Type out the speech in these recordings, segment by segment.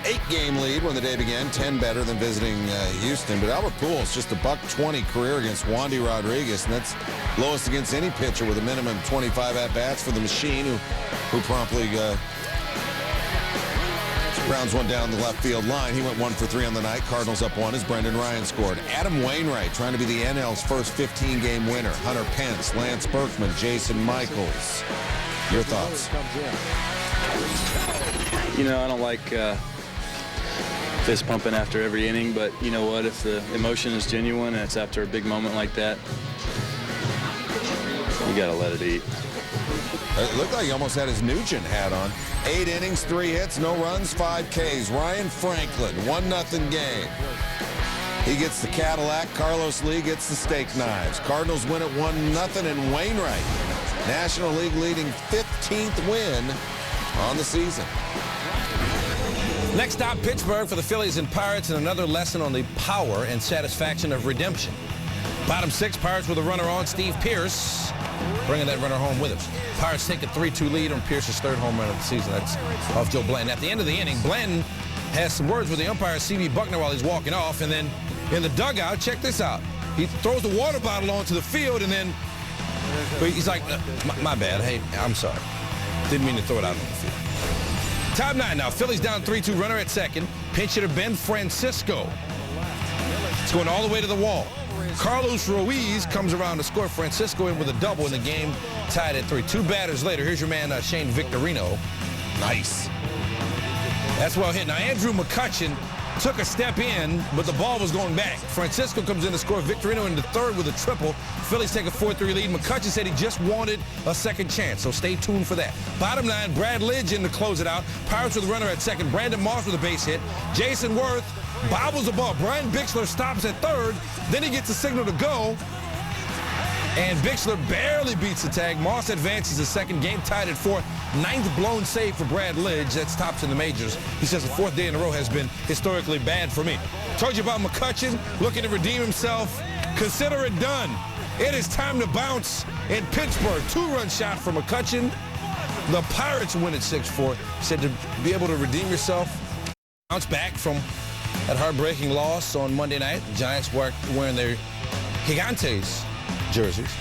8-game lead when the day began, 10 better than visiting Houston. But Albert Pujols just a $120 career against Wandy Rodriguez, and that's lowest against any pitcher with a minimum 25 at-bats for the machine, who promptly grounds one down the left field line. He went 1 for 3 on the night. Cardinals up 1 as Brendan Ryan scored. Adam Wainwright trying to be the NL's first 15-game winner. Hunter Pence, Lance Berkman, Jason Michaels. Your thoughts? You know, I don't like fist pumping after every inning, but you know what? If the emotion is genuine and it's after a big moment like that, you got to let it eat. It looked like he almost had his Nugent hat on. 8 innings, 3 hits, no runs, 5 Ks. Ryan Franklin, 1-0 game. He gets the Cadillac. Carlos Lee gets the steak knives. Cardinals win at 1-0, and Wainwright, National League leading 15th win on the season. Next stop, Pittsburgh for the Phillies and Pirates, and another lesson on the power and satisfaction of redemption. Bottom 6, Pirates with a runner on. Steve Pearce bringing that runner home with him. Pirates take a 3-2 lead on Pierce's 3rd home run of the season. That's off Joe Blanton. At the end of the inning, Blanton has some words with the umpire, C.B. Buckner, while he's walking off. And then in the dugout, check this out. He throws the water bottle onto the field, and then he's like, my bad. Hey, I'm sorry. Didn't mean to throw it out on the field. Top 9 now. Phillies down 3-2, runner at second. Pinch hitter Ben Francisco. It's going all the way to the wall. Carlos Ruiz comes around to score. Francisco in with a double, in the game tied at 3. 2 batters later, here's your man Shane Victorino. Nice. That's well hit. Now Andrew McCutchen took a step in, but the ball was going back. Francisco comes in to score. Victorino into 3rd with a triple. Phillies take a 4-3 lead. McCutchen said he just wanted a second chance, so stay tuned for that. Bottom 9, Brad Lidge in to close it out. Pirates with a runner at second. Brandon Moss with a base hit. Jason Worth bobbles the ball. Brian Bixler stops at 3rd. Then he gets a signal to go, and Bixler barely beats the tag. Moss advances to second. Game tied at 4. 9th blown save for Brad Lidge. That's tops in the majors. He says the 4th day in a row has been historically bad for me. Told you about McCutchen looking to redeem himself. Consider it done. It is time to bounce in Pittsburgh. 2-run shot for McCutchen. The Pirates win at 6-4. Said to be able to redeem yourself, bounce back from that heartbreaking loss on Monday night. The Giants wearing their Gigantes jerseys.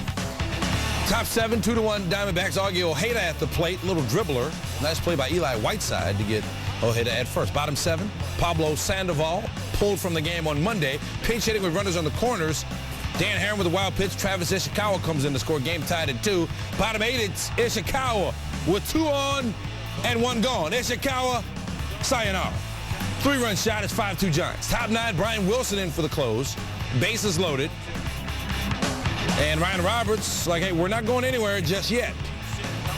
Top 7, 2-1 Diamondbacks. Augie Ojeda at the plate, little dribbler. Nice play by Eli Whiteside to get Ojeda at first. Bottom 7, Pablo Sandoval pulled from the game on Monday. Pinch hitting with runners on the corners. Dan Herron with a wild pitch. Travis Ishikawa comes in to score. Game tied at 2. Bottom 8, it's Ishikawa with 2 on and 1 gone. Ishikawa, sayonara. 3-run shot. It's 5-2 Giants. Top 9, Brian Wilson in for the close. Bases loaded. And Ryan Roberts, like, hey, we're not going anywhere just yet.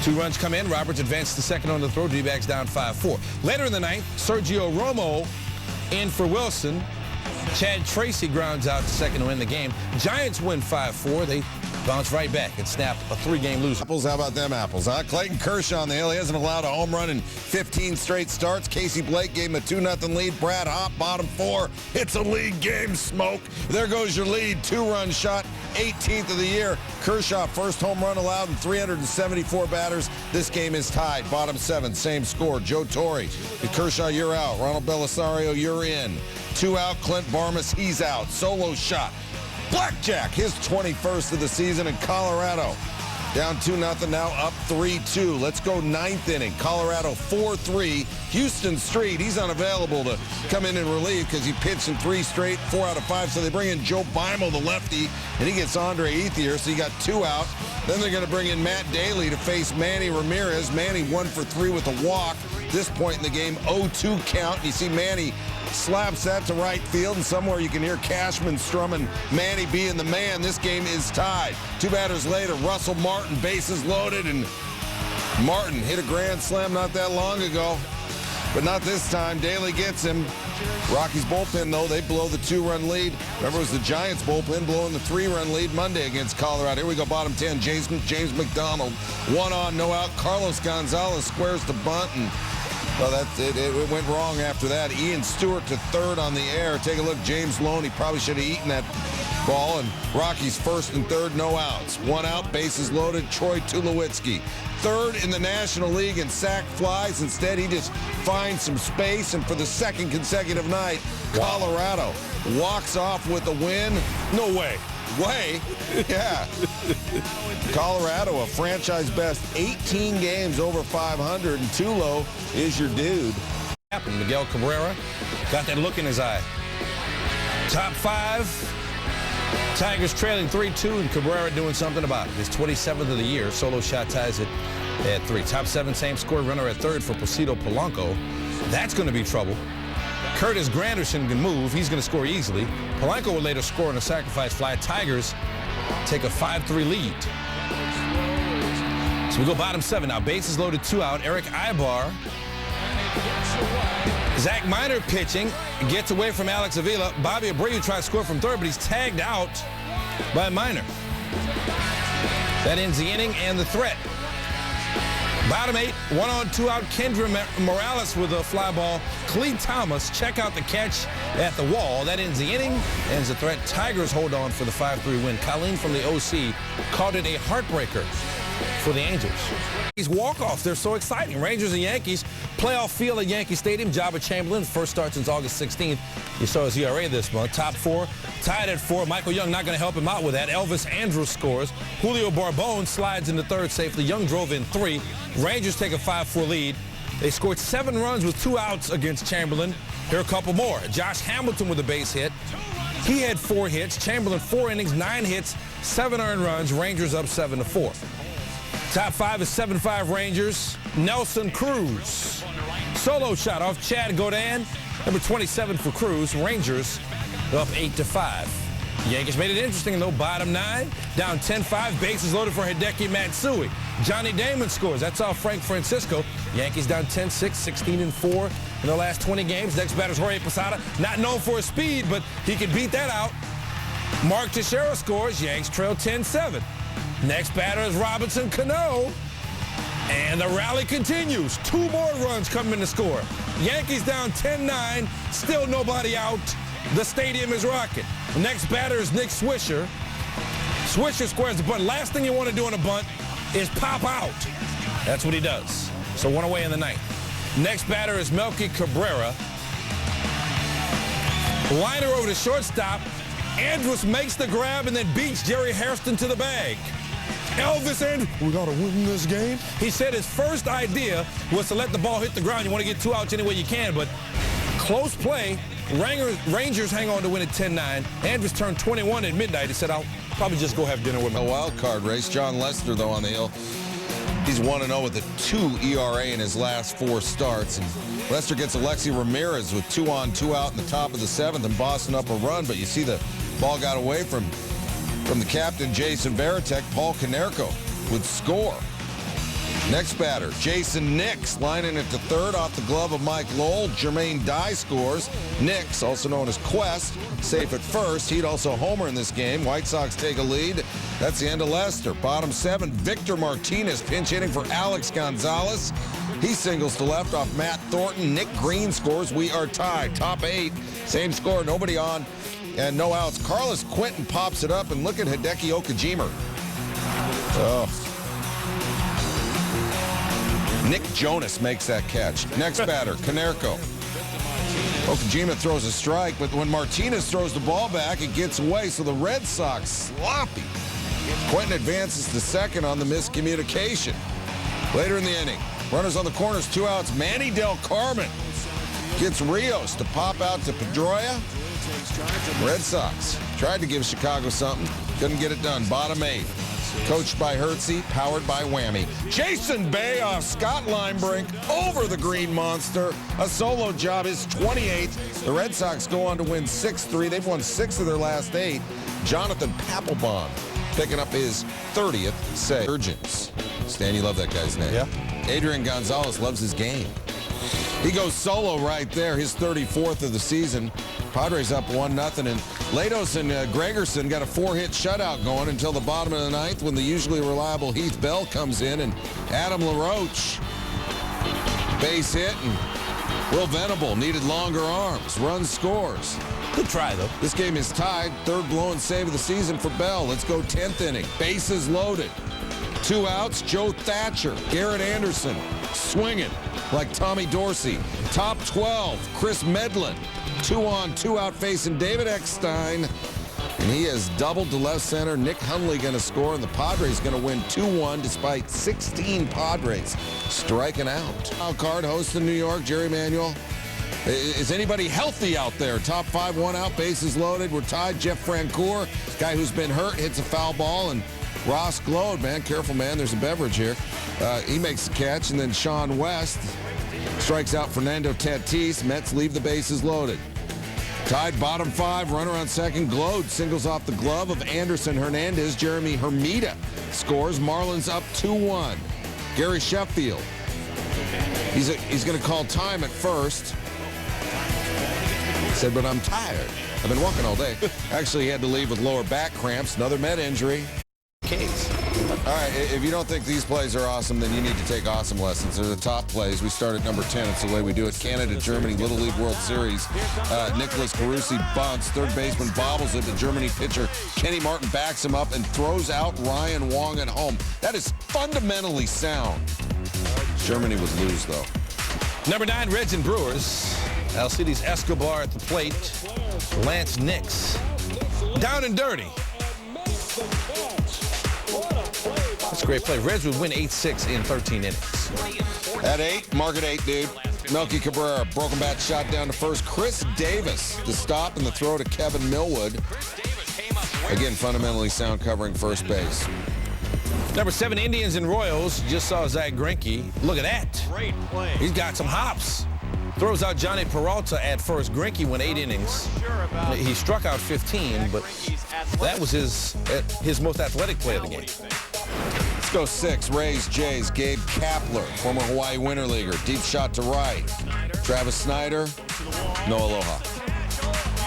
2 runs come in. Roberts advanced to second on the throw. D-backs down 5-4. Later in the ninth, Sergio Romo in for Wilson. Chad Tracy grounds out to second to win the game. Giants win 5-4. They bounce right back and snap a 3-game losing. Apples, how about them apples, huh? Clayton Kershaw on the hill. He hasn't allowed a home run in 15 straight starts. Casey Blake gave him a 2-0 lead. Brad Hopp, bottom 4. It's a league game, smoke. There goes your lead. 2-run shot, 18th of the year. Kershaw, first home run allowed in 374 batters. This game is tied. Bottom 7, same score. Joe Torre. Kershaw, you're out. Ronald Belisario, you're in. 2 out. Clint Barmas, he's out. Solo shot. Blackjack, his 21st of the season in Colorado. Down 2-0, now up 3-2. Let's go 9th inning. Colorado 4-3. Houston Street, he's unavailable to come in and relieve because he pitched in 3 straight, 4 out of 5. So they bring in Joe Beimel, the lefty, and he gets Andre Ethier. So you got 2 out. Then they're going to bring in Matt Daly to face Manny Ramirez. Manny 1 for 3 with a walk. This point in the game, 0-2 count. You see Manny slaps that to right field, and somewhere you can hear Cashman strumming Manny being the man. This game is tied. 2 batters later, Russell Martin, bases loaded, and Martin hit a grand slam not that long ago, but not this time. Daly gets him. Rockies bullpen, though, they blow the 2-run lead. Remember, it was the Giants bullpen blowing the 3-run lead Monday against Colorado. Here we go, bottom 10, James McDonald. 1 on, no out. Carlos Gonzalez squares the bunt, and Well, it went wrong after that. Ian Stewart to third on the air. Take a look. James Loney probably should have eaten that ball. And Rockies first and third, no outs. One out, bases loaded. Troy Tulowitzki. Third in the National League in sack flies. Instead, he just finds some space. And for the second consecutive night, Colorado walks off with a win. No way. Yeah. Colorado, a franchise best 18 games over 500, and Tulo is your dude. Miguel Cabrera got that look in his eye. Top 5. Tigers trailing 3-2, and Cabrera doing something about it. His 27th of the year. Solo shot ties it at 3. Top 7 same score runner at third for Placido Polanco. That's going to be trouble. Curtis Granderson can move. He's going to score easily. Polanco will later score on a sacrifice fly. Tigers take a 5-3 lead. So we go bottom 7 now. Bases loaded, 2 out. Eric Ibar. Zach Minor pitching. Gets away from Alex Avila. Bobby Abreu tries to score from third, but he's tagged out by Minor. That ends the inning and the threat. Bottom 8, 1 on, 2 out. Kendra Morales with a fly ball. Clee Thomas, check out the catch at the wall. That ends the inning, ends the threat. Tigers hold on for the 5-3 win. Colleen from the OC called it a heartbreaker for the Angels. These walk-offs, they're so exciting. Rangers and Yankees, playoff field at Yankee Stadium. Jabba Chamberlain, first start since August 16th. You saw his ERA this month. Top 4, tied at 4. Michael Young not going to help him out with that. Elvis Andrus scores. Julio Barbone slides into third safely. Young drove in 3. Rangers take a 5-4 lead. They scored 7 runs with 2 outs against Chamberlain. Here are a couple more. Josh Hamilton with a base hit. He had 4 hits. Chamberlain 4 innings, 9 hits, 7 earned runs. Rangers up 7-4. Top 5 is 7-5 Rangers. Nelson Cruz. Solo shot off Chad Godin. Number 27 for Cruz. Rangers up 8-5. Yankees made it interesting, though. Bottom 9, down 10-5. Bases loaded for Hideki Matsui. Johnny Damon scores. That's off Frank Francisco. Yankees down 10-6, 16-4 in their last 20 games. Next batter's Jorge Posada. Not known for his speed, but he can beat that out. Mark Teixeira scores. Yanks trail 10-7. Next batter is Robinson Cano. And the rally continues. 2 more runs coming to score. Yankees down 10-9. Still nobody out. The stadium is rocking. Next batter is Nick Swisher. Swisher squares the bunt. Last thing you want to do on a bunt is pop out. That's what he does. So 1 away in the 9th. Next batter is Melky Cabrera. Liner over to shortstop. Andrus makes the grab and then beats Jerry Hairston to the bag. Elvis Andrus, we got to win this game. He said his first idea was to let the ball hit the ground. You want to get 2 outs any way you can, but close play. Rangers hang on to win at 10-9. Andrus turned 21 at midnight. He said, I'll probably just go have dinner with my A wild card race. John Lester, though, on the hill. He's 1-0 with a 2 ERA in his last 4 starts. And Lester gets Alexi Ramirez with 2 on, 2 out in the top of the 7th, and Boston up a run. But you see the ball got away from the captain, Jason Varitek. Paul Konerko would score. Next batter, Jason Nix, lining it to third off the glove of Mike Lowell. Jermaine Dye scores. Nix, also known as Quest, safe at first. He'd also homer in this game. White Sox take a lead. That's the end of Lester. Bottom 7, Victor Martinez pinch hitting for Alex Gonzalez. He singles to left off Matt Thornton. Nick Green scores. We are tied. Top 8, same score, nobody on and no outs. Carlos Quentin pops it up, and look at Hideki Okajima. Oh. Nick Jonas makes that catch. Next batter, Konerko. Okajima throws a strike, but when Martinez throws the ball back, it gets away, so the Red Sox sloppy. Quentin advances to second on the miscommunication. Later in the inning, runners on the corners, 2 outs. Manny Del Carmen gets Rios to pop out to Pedroia. Red Sox tried to give Chicago something, couldn't get it done. Bottom 8. Coached by Hertzie, powered by Whammy. Jason Bay off Scott Linebrink over the Green Monster. A solo job, his 28th. The Red Sox go on to win 6-3. They've won 6 of their last 8. Jonathan Papelbon picking up his 30th save. Urgents. Stan, you love that guy's name. Yeah. Adrian Gonzalez loves his game. He goes solo right there, his 34th of the season. Padres up 1-0, and Latos and Gregerson got a 4-hit shutout going until the bottom of the 9th when the usually reliable Heath Bell comes in, and Adam LaRoche Base hit, and Will Venable needed longer arms. Run scores. Good try, though. This game is tied. Third blown save of the season for Bell. Let's go 10th inning. Bases loaded. 2 outs, Joe Thatcher. Garrett Anderson swinging like Tommy Dorsey. Top 12, Chris Medlin. 2 on, 2 out facing David Eckstein. And he has doubled to left center. Nick Hundley going to score, and the Padres going to win 2-1 despite 16 Padres striking out. Wild card host in New York, Jerry Manuel. Is anybody healthy out there? Top 5, 1 out, bases loaded. We're tied. Jeff Francoeur, guy who's been hurt, hits a foul ball, and Ross Glode, man, careful, man. There's a beverage here. He makes the catch, and then Sean West strikes out Fernando Tatis. Mets leave the bases loaded. Tied bottom 5, runner on second. Glode singles off the glove of Anderson Hernandez. Jeremy Hermida scores. Marlins up 2-1. Gary Sheffield. He's going to call time at first. Said, but I'm tired. I've been walking all day. Actually, he had to leave with lower back cramps. Another Met injury. Case. All right, if you don't think these plays are awesome, then you need to take awesome lessons. They're the top plays. We start at number 10. It's the way we do it. Canada, Germany, Little League World Series. Nicholas Carusi bunts. Third baseman bobbles it. The Germany pitcher, Kenny Martin, backs him up and throws out Ryan Wong at home. That is fundamentally sound. Germany would lose, though. Number 9, Reds and Brewers. Alcides Escobar at the plate. Lance Nix. Down and dirty. That's a great play. Reds would win 8-6 in 13 innings. At 8, mark at 8, dude. Melky Cabrera, broken bat shot down to first. Chris Davis, the stop and the throw to Kevin Millwood. Again, fundamentally sound covering first base. Number 7, Indians and Royals. Just saw Zach Greinke. Look at that. Great play. He's got some hops. Throws out Johnny Peralta at first. Greinke went 8 innings. He struck out 15, but that was his most athletic play of the game. Let's go 6. Rays, Jays. Gabe Kapler, former Hawaii Winter Leaguer. Deep shot to right. Travis Snyder. No aloha.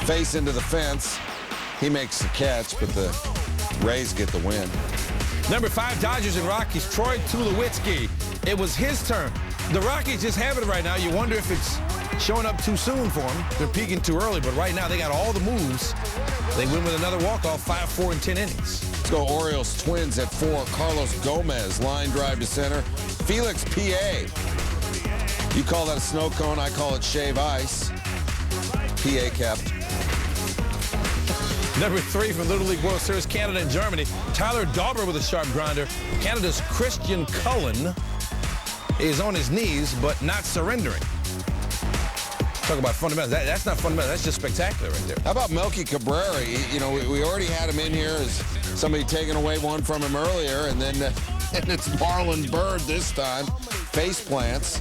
Face into the fence. He makes the catch, but the Rays get the win. Number 5, Dodgers and Rockies. Troy Tulowitzki. It was his turn. The Rockies just have it right now. You wonder if it's showing up too soon for them. They're peaking too early, but right now they got all the moves. They win with another walk-off, 5-4 in 10 innings. Let's go Orioles Twins at 4. Carlos Gomez, line drive to center. Felix P.A. You call that a snow cone, I call it shave ice. P.A. kept. Number 3 from Little League World Series, Canada and Germany. Tyler Dauber with a sharp grinder. Canada's Christian Cullen is on his knees, but not surrendering. Talk about fundamentals. That's not fundamental. That's just spectacular right there. How about Melky Cabrera? You know, we already had him in here as somebody taking away one from him earlier, and then and it's Marlon Byrd this time. Face plants.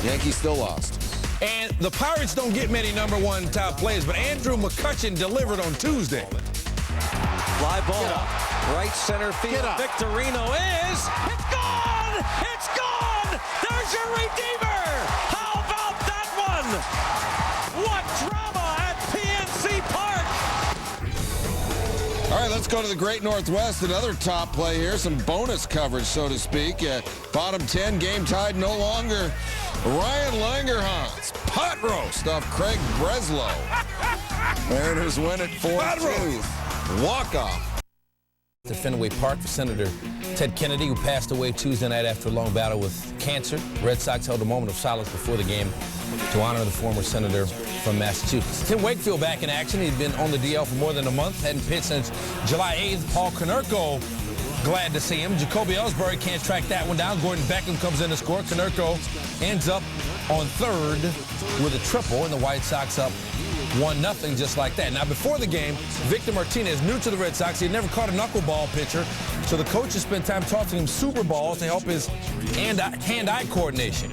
Yankees still lost. And the Pirates don't get many number 1 top plays, but Andrew McCutchen delivered on Tuesday. Fly ball. Right center field. Victorino is. It's gone! It's gone! There's your redeemer! How about that one? What drama at PNC Park! All right, let's go to the Great Northwest. Another top play here. Some bonus coverage, so to speak. Bottom 10, game tied no longer. Ryan Langerhans, pot roast off Craig Breslow. Mariners win it 4-2. Walk-off. To Fenway Park for Senator Ted Kennedy, who passed away Tuesday night after a long battle with cancer. Red Sox held a moment of silence before the game to honor the former senator from Massachusetts. Tim Wakefield back in action. He'd been on the DL for more than a month, hadn't pitched since July 8th. Paul Konerko, glad to see him. Jacoby Ellsbury can't track that one down. Gordon Beckham comes in to score. Konerko ends up on third with a triple, and the White Sox up 1-0 just like that. Now, before the game, Victor Martinez, new to the Red Sox, he had never caught a knuckleball pitcher, so the coaches spent time tossing him super balls to help his hand-eye coordination.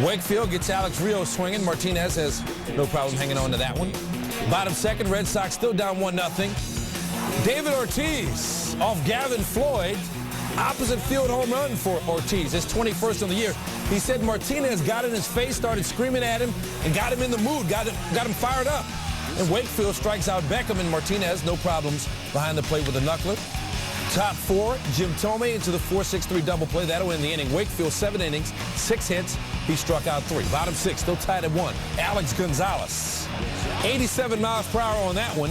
Wakefield gets Alex Rios swinging. Martinez has no problem hanging on to that one. Bottom second, Red Sox still down 1-0. David Ortiz off Gavin Floyd. Opposite field home run for Ortiz, his 21st of the year. He said Martinez got in his face, started screaming at him, and got him in the mood, got him fired up. And Wakefield strikes out Beckham, and Martinez, no problems behind the plate with a knuckler. Top four, Jim Tomei into the 4-6-3 double play. That'll end the inning. Wakefield, 7 innings, 6 hits. He struck out 3. Bottom 6, still tied at 1. Alex Gonzalez, 87 miles per hour on that one.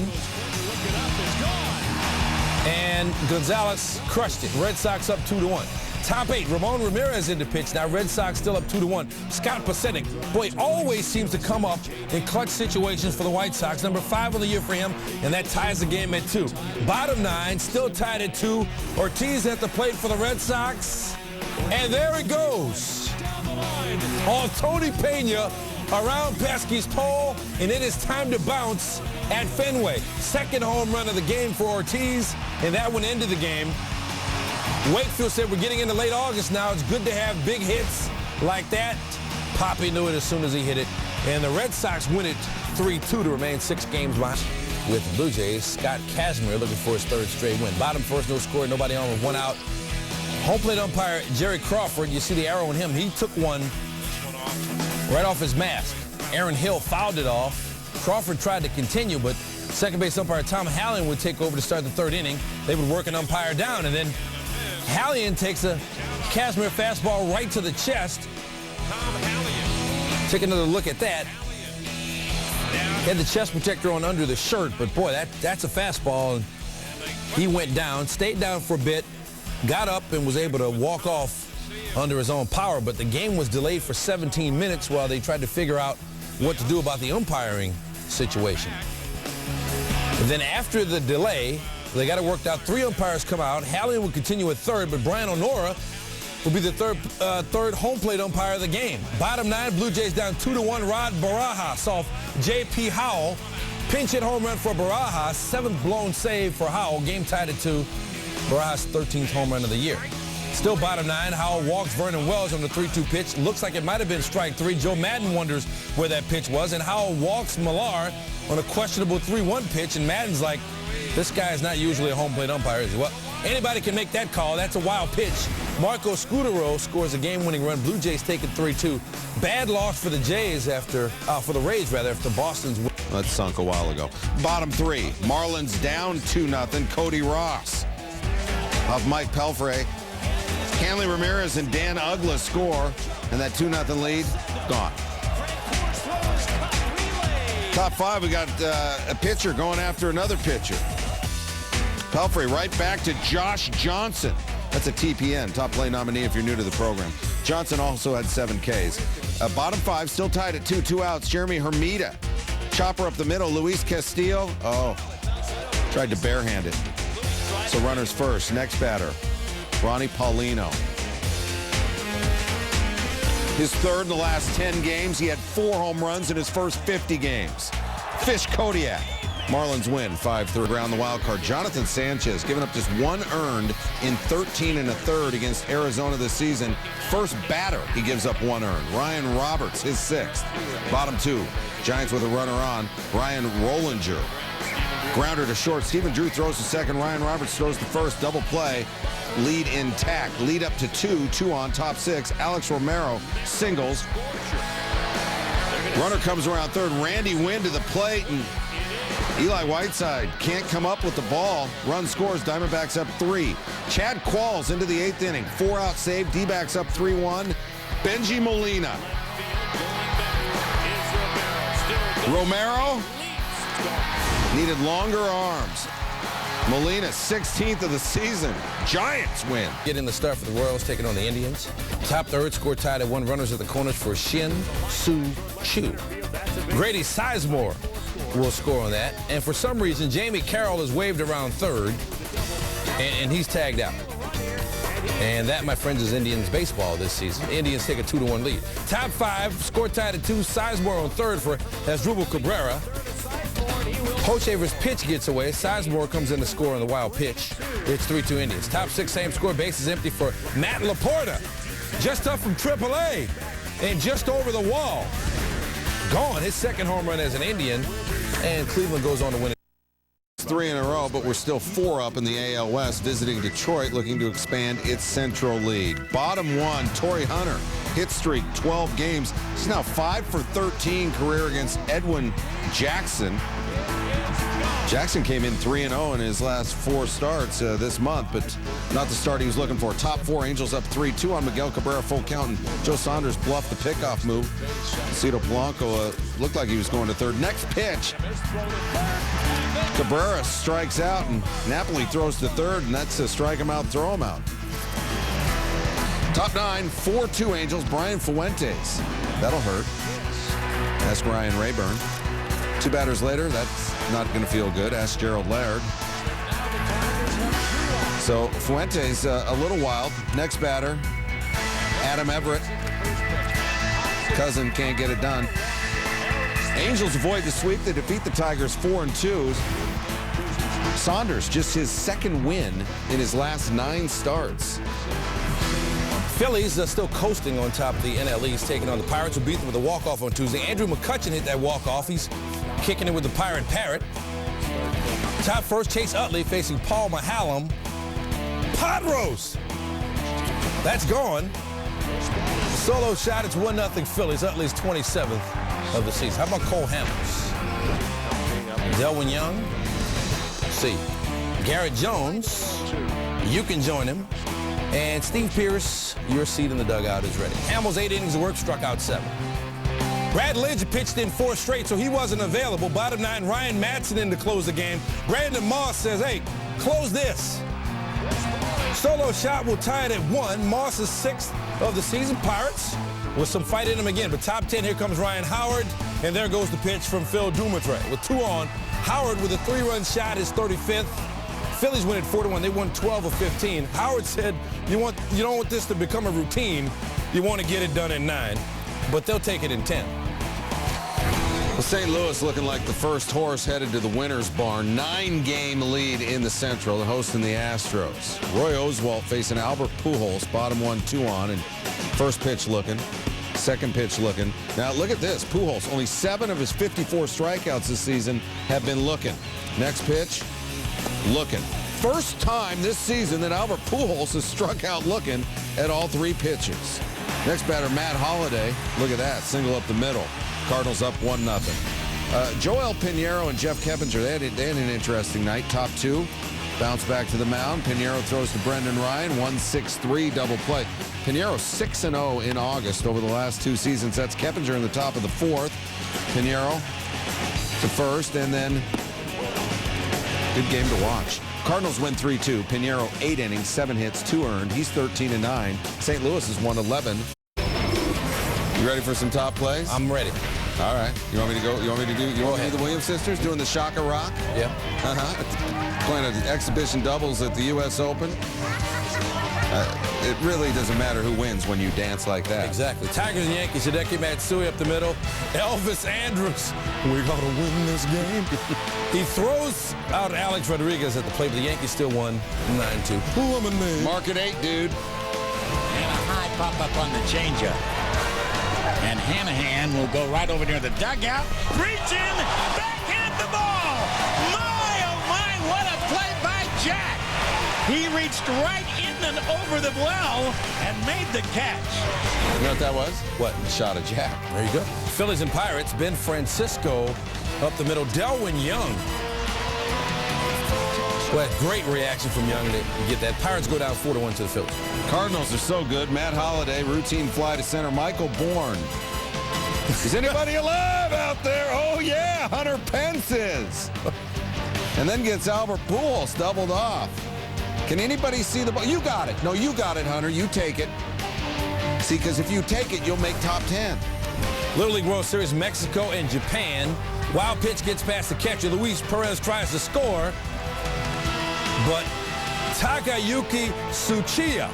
And Gonzalez crushed it. Red Sox up 2-1. Top 8, Ramon Ramirez in the pitch. Now Red Sox still up 2-1. Scott Pasetic, boy, always seems to come up in clutch situations for the White Sox. Number 5 on the year for him, and that ties the game at 2. Bottom 9, still tied at 2. Ortiz at the plate for the Red Sox. And there it goes. On Tony Pena around Pesky's pole, and it is time to bounce at Fenway. Second home run of the game for Ortiz, and that one ended the game. Wakefield said we're getting into late August now. It's good to have big hits like that. Poppy knew it as soon as he hit it. And the Red Sox win it 3-2 to remain 6 games behind. With Blue Jays, Scott Kazmir looking for his 3rd straight win. Bottom first, no score, nobody on with 1 out. Home plate umpire Jerry Crawford, you see the arrow in him. He took one right off his mask. Aaron Hill fouled it off. Crawford tried to continue, but second base umpire Tom Hallion would take over to start the 3rd inning. They would work an umpire down, and then Hallion takes a Kazmir fastball right to the chest. Take another look at that. Had the chest protector on under the shirt, but boy, that's a fastball. And he went down, stayed down for a bit, got up and was able to walk off under his own power, but the game was delayed for 17 minutes while they tried to figure out what to do about the umpiring situation. And then after the delay, they got it worked out. 3 umpires come out. Hallion would continue at 3rd, but Brian Onora will be the third home plate umpire of the game. Bottom 9, Blue Jays down 2-1. Rod Barajas off J.P. Howell. Pinch hit home run for Barajas. 7th blown save for Howell. Game tied at 2. Barajas' 13th home run of the year. Still bottom 9. Howell walks Vernon Wells on the 3-2 pitch. Looks like it might have been strike 3. Joe Madden wonders where that pitch was. And Howell walks Millar on a questionable 3-1 pitch. And Madden's like, this guy is not usually a home plate umpire, is he? Well, anybody can make that call. That's a wild pitch. Marco Scudero scores a game-winning run. Blue Jays take it 3-2. Bad loss for the Jays for the Rays after Boston's win. That sunk a while ago. Bottom 3, Marlins down 2-0. Cody Ross of Mike Pelfrey. Hanley Ramirez and Dan Ugla score, and that 2-0 lead gone. Top 5, we got a pitcher going after another pitcher. Pelfrey right back to Josh Johnson. That's a TPN, top play nominee if you're new to the program. Johnson also had 7 Ks. Bottom 5, still tied at 2 outs. Jeremy Hermida. Chopper up the middle. Luis Castillo. Oh, tried to barehand it. So runners first. Next batter, Ronnie Paulino. His 3rd in the last 10 games. He had 4 home runs in his first 50 games. Fish Kodiak. Marlins win 5-3 around the wild card. Jonathan Sanchez giving up just 1 earned in 13 1/3 against Arizona this season. First batter, he gives up 1 earned. Ryan Roberts, his 6th. Bottom 2, Giants with a runner on. Ryan Rollinger. Grounder to short. Stephen Drew throws to second. Ryan Roberts throws to first. Double play. Lead intact. Lead up to 2 on top 6. Alex Romero singles. Runner comes around 3rd. Randy Wynn to the plate, and Eli Whiteside can't come up with the ball. Run scores. Diamondbacks up 3. Chad Qualls into the 8th inning. 4-out save. D-backs up 3-1. Benji Molina. Romero needed longer arms. Molina, 16th of the season. Giants win. Getting the start for the Royals, taking on the Indians. Top 3rd, score tied at 1. Runners at the corners for Shin Soo Chu. Grady Sizemore will score on that. And for some reason, Jamie Carroll is waved around 3rd, and he's tagged out. And that, my friends, is Indians baseball this season. The Indians take a 2-1 lead. Top 5, score tied at 2. Sizemore on 3rd for Asdrubal Cabrera. Hochevar's pitch gets away. Sizemore comes in to score on the wild pitch. It's 3-2 Indians. Top 6, same score. Bases empty for Matt Laporta. Just up from AAA and just over the wall. Gone. His 2nd home run as an Indian. And Cleveland goes on to win it. 3 in a row, but we're still 4 up in the AL West, visiting Detroit, looking to expand its central lead. Bottom 1, Torrey Hunter, hit streak, 12 games. He's now 5 for 13 career against Edwin Jackson. Jackson came in 3-0 in his last 4 starts this month, but not the start he was looking for. Top 4, Angels up 3-2 on Miguel Cabrera, full count, and Joe Saunders bluffed the pickoff move. Cito Blanco looked like he was going to third. Next pitch, Cabrera strikes out, and Napoli throws to third, and that's a strike him out, throw him out. Top 9, 4-2 Angels, Brian Fuentes. That'll hurt. Ask Ryan Rayburn. 2 batters later, that's not going to feel good. Ask Gerald Laird. So Fuentes a little wild. Next batter, Adam Everett. Cousin can't get it done. Angels avoid the sweep. They defeat the Tigers 4-2. Saunders, just his 2nd win in his last 9 starts. Phillies are still coasting on top of the NL East, taking on the Pirates, who beat them with a walk-off on Tuesday. Andrew McCutchen hit that walk-off. He's kicking it with the Pirate Parrot. Top first, Chase Utley facing Paul Mahallam. Pot roast. That's gone. Solo shot, it's 1-0 Phillies. Utley's 27th of the season. How about Cole Hamels? Delwyn Young. C. Garrett Jones. You can join him. And Steve Pearce, your seat in the dugout is ready. Hamels 8 innings of work, struck out 7. Brad Lidge pitched in 4 straight, so he wasn't available. Bottom 9, Ryan Madsen in to close the game. Brandon Moss says, hey, close this. Solo shot will tie it at 1. Moss is 6th of the season. Pirates with some fight in him again. But top 10, here comes Ryan Howard. And there goes the pitch from Phil Dumatray. With 2 on, Howard with a 3-run shot is 35th. Phillies win at 4-1. They won 12 of 15. Howard said, you don't want this to become a routine. You want to get it done in 9. But they'll take it in 10. Well, St. Louis looking like the first horse headed to the winner's barn. 9-game lead in the Central. They're hosting the Astros. Roy Oswalt facing Albert Pujols. Bottom 1, 2 on. And first pitch looking. Second pitch looking. Now look at this. Pujols, only 7 of his 54 strikeouts this season have been looking. Next pitch, looking. First time this season that Albert Pujols has struck out looking at all 3 pitches. Next batter, Matt Holliday. Look at that, single up the middle. Cardinals up 1-0. Joel Pinheiro and Jeff Keppinger, they had an interesting night. Top 2, bounce back to the mound. Pinheiro throws to Brendan Ryan, 1-6-3 double play. Pinheiro 6-0 in August over the last 2 seasons. That's Keppinger in the top of the 4th. Pinheiro to first, and then good game to watch. Cardinals win 3-2. Pinheiro 8 innings, 7 hits, 2 earned. He's 13-9. St. Louis is 1-11. You ready for some top plays? I'm ready. All right. You want me to go? You want me to do the Williams sisters doing the Shaka Rock? Yeah. Playing an exhibition doubles at the U.S. Open. It really doesn't matter who wins when you dance like that. Exactly. Tigers and Yankees. Hideki Matsui up the middle. Elvis Andrus. We got to win this game. He throws out Alex Rodriguez at the plate, but the Yankees still won 9-2. Market 8, dude. And a high pop-up on the changeup. And Hanahan will go right over near the dugout. Reach in, backhand the ball. My, oh my, what a play by Jack. He reached right in and over the well and made the catch. You know what that was? What? Shot of Jack. There you go. Phillies and Pirates. Ben Francisco up the middle. Delwyn Young. Well, great reaction from Young to get that. Pirates go down 4-1 to the Phillies. Cardinals are so good. Matt Holliday, routine fly to center. Michael Bourne. Is anybody alive out there? Oh, yeah, Hunter Pence is. And then gets Albert Pujols doubled off. Can anybody see the ball? You got it. No, you got it, Hunter. You take it. See, because if you take it, you'll make top 10. Little League World Series, Mexico and Japan. Wild pitch gets past the catcher. Luis Perez tries to score. But Takayuki Tsuchiya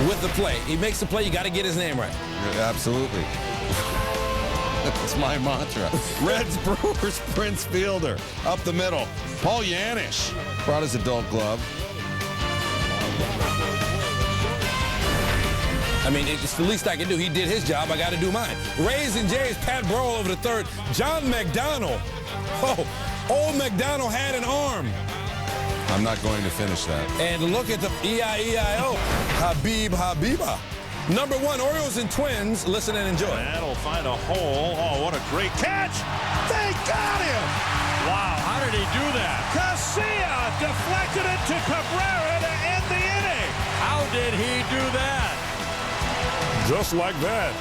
with the play. He makes the play. You got to get his name right. Yeah, absolutely. That's my mantra. Reds, Brewers, Prince Fielder. Up the middle. Paul Yanish brought his adult glove. I mean, it's the least I can do. He did his job. I got to do mine. Rays and Jays, Pat Burrell over the third. John McDonald. Oh, old McDonald had an arm. I'm not going to finish that. And look at the E-I-E-I-O. Habiba. Number 1, Orioles and Twins. Listen and enjoy. That'll find a hole. Oh, what a great catch. They got him. Wow, how did he do that? Lifted it to Cabrera to end the inning. How did he do that? Just like that.